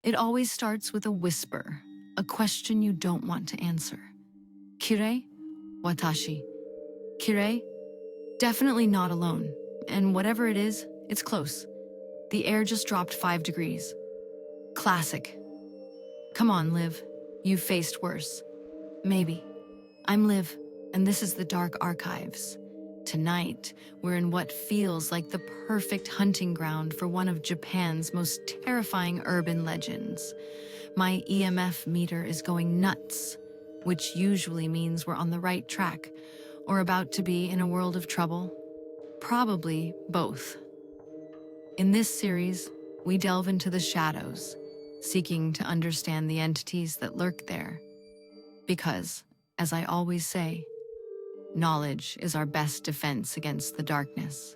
It always starts with a whisper, a question you don't want to answer. Kirei? Watashi. Kirei? Definitely not alone. And whatever it is, it's close. The air just dropped 5 degrees. Classic. Come on, Liv. You've faced worse. Maybe. I'm Liv, and this is the Dark Archives. Tonight, we're in what feels like the perfect hunting ground for one of Japan's most terrifying urban legends. My EMF meter is going nuts, which usually means we're on the right track, or about to be in a world of trouble. Probably both. In this series, we delve into the shadows, seeking to understand the entities that lurk there. Because, as I always say, knowledge is our best defense against the darkness.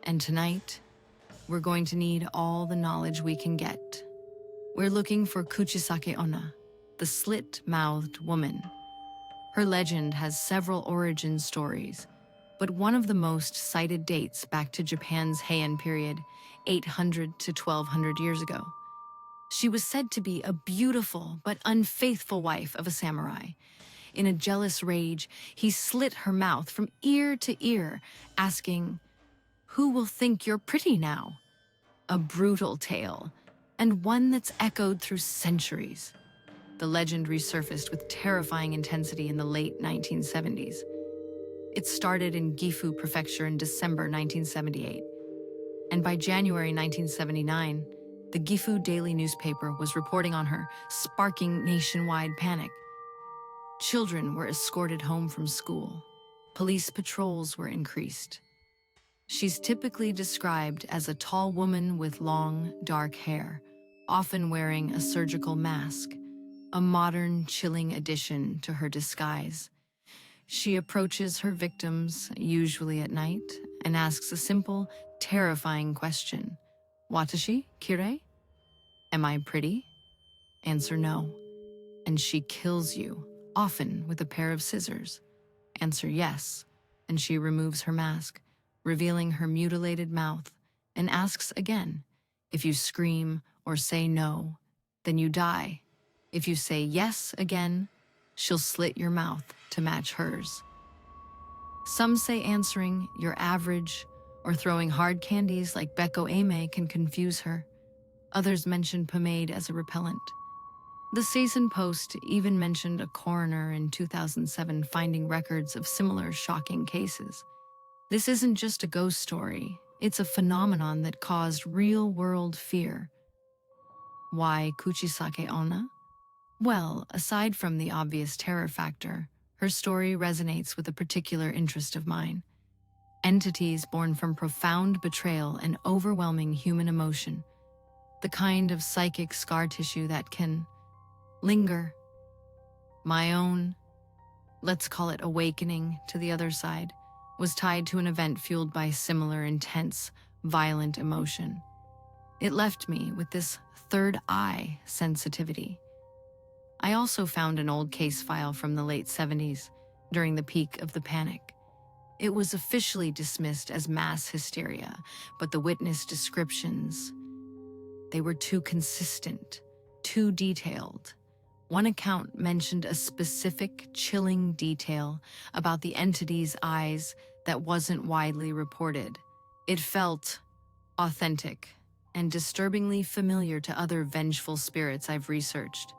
And tonight, we're going to need all the knowledge we can get. We're looking for Kuchisake-onna, the slit-mouthed woman. Her legend has several origin stories, but one of the most cited dates back to Japan's Heian period, 800 to 1200 years ago. She was said to be a beautiful but unfaithful wife of a samurai. In a jealous rage, he slit her mouth from ear to ear, asking, "Who will think you're pretty now?" A brutal tale, and one that's echoed through centuries. The legend resurfaced with terrifying intensity in the late 1970s. It started in Gifu Prefecture in December 1978, and by January 1979, the Gifu daily newspaper was reporting on her, sparking nationwide panic. Children were escorted home from school. Police patrols were increased. She's typically described as a tall woman with long, dark hair, often wearing a surgical mask, a modern, chilling addition to her disguise. She approaches her victims, usually at night, and asks a simple, terrifying question. "Watashi, Kirei? Am I pretty?" Answer no. And she kills you, often with a pair of scissors. Answer yes, and she removes her mask, revealing her mutilated mouth, and asks again. If you scream or say no, then you die. If you say yes again, she'll slit your mouth to match hers. Some say answering "you're average" or throwing hard candies like Beko-ame can confuse her. Others mention pomade as a repellent. The Season Post even mentioned a coroner in 2007 finding records of similar shocking cases. This isn't just a ghost story, it's a phenomenon that caused real-world fear. Why Kuchisake-onna? Well, aside from the obvious terror factor, her story resonates with a particular interest of mine. Entities born from profound betrayal and overwhelming human emotion. The kind of psychic scar tissue that can linger. My own, let's call it awakening to the other side, was tied to an event fueled by similar intense, violent emotion. It left me with this third eye sensitivity. I also found an old case file from the late 70s, during the peak of the panic. It was officially dismissed as mass hysteria, but the witness descriptions, they were too consistent, too detailed. One account mentioned a specific, chilling detail about the entity's eyes that wasn't widely reported. It felt authentic and disturbingly familiar to other vengeful spirits I've researched.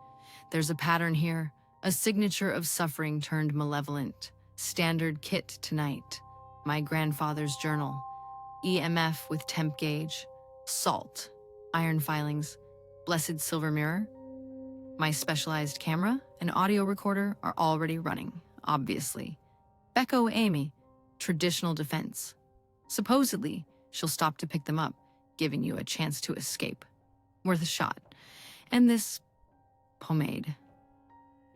There's a pattern here, a signature of suffering turned malevolent. Standard kit tonight. My grandfather's journal. EMF with temp gauge. Salt. Iron filings. Blessed silver mirror. My specialized camera and audio recorder are already running, obviously. Beko-ame, traditional defense. Supposedly, she'll stop to pick them up, giving you a chance to escape. Worth a shot. And this pomade.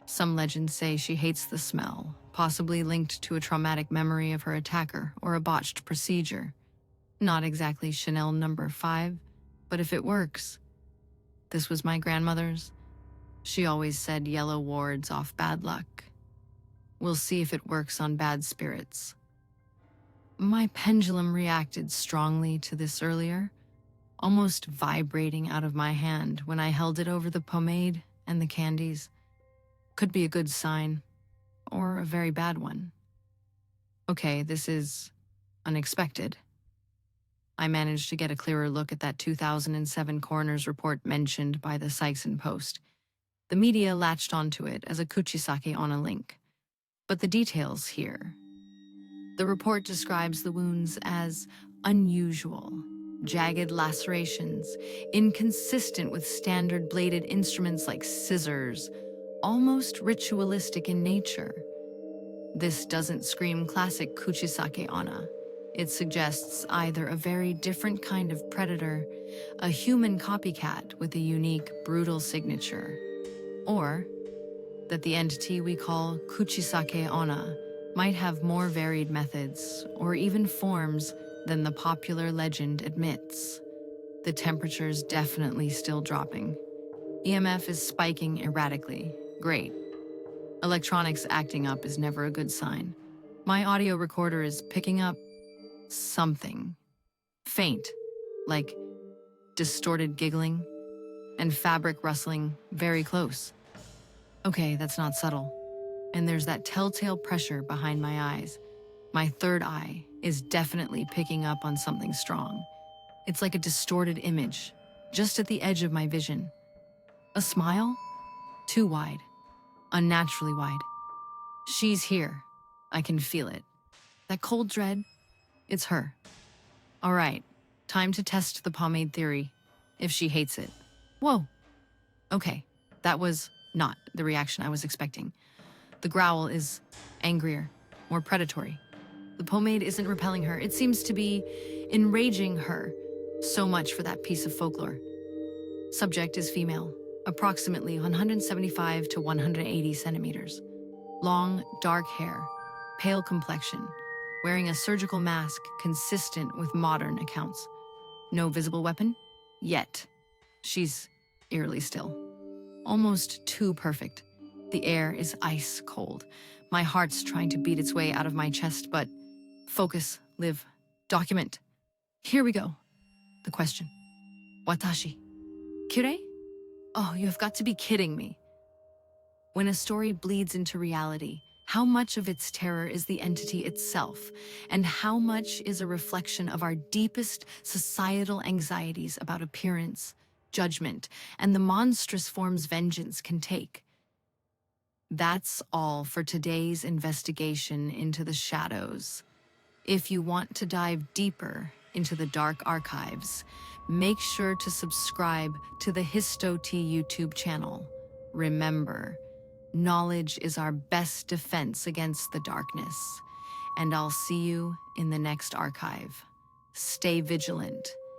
Some legends say she hates the smell, possibly linked to a traumatic memory of her attacker or a botched procedure. Not exactly Chanel No. 5, but if it works. This was my grandmother's. She always said yellow wards off bad luck. We'll see if it works on bad spirits. My pendulum reacted strongly to this earlier, almost vibrating out of my hand when I held it over the pomade and the candies. Could be a good sign, or a very bad one. Okay, this is unexpected. I managed to get a clearer look at that 2007 coroner's report mentioned by the Sykes-Post. The media latched onto it as a Kuchisake-onna link. But the details here. The report describes the wounds as unusual, jagged lacerations, inconsistent with standard bladed instruments like scissors, almost ritualistic in nature. This doesn't scream classic Kuchisake-onna. It suggests either a very different kind of predator, a human copycat with a unique, brutal signature, or that the entity we call Kuchisake-onna might have more varied methods or even forms than the popular legend admits. The temperature's definitely still dropping. EMF is spiking erratically. Great. Electronics acting up is never a good sign. My audio recorder is picking up something. Faint, like distorted giggling, and fabric rustling very close. Okay, that's not subtle. And there's that telltale pressure behind my eyes. My third eye is definitely picking up on something strong. It's like a distorted image, just at the edge of my vision. A smile? Too wide. Unnaturally wide. She's here. I can feel it. That cold dread? It's her. All right, time to test the pomade theory, if she hates it. Whoa. Okay, that was not the reaction I was expecting. The growl is angrier, more predatory. The pomade isn't repelling her. It seems to be enraging her. So much for that piece of folklore. Subject is female, approximately 175 to 180 centimeters. Long, dark hair, pale complexion, wearing a surgical mask consistent with modern accounts. No visible weapon? Yet. She's eerily still. Almost too perfect. The air is ice cold. My heart's trying to beat its way out of my chest, but focus, live, document. Here we go. The question. Watashi. Kirei? Oh, you have got to be kidding me. When a story bleeds into reality, how much of its terror is the entity itself, and how much is a reflection of our deepest societal anxieties about appearance, judgment, and the monstrous forms vengeance can take? That's all for today's investigation into the shadows. If you want to dive deeper into the dark archives, make sure to subscribe to the Histo-T YouTube channel. Remember, knowledge is our best defense against the darkness. And I'll see you in the next archive. Stay vigilant.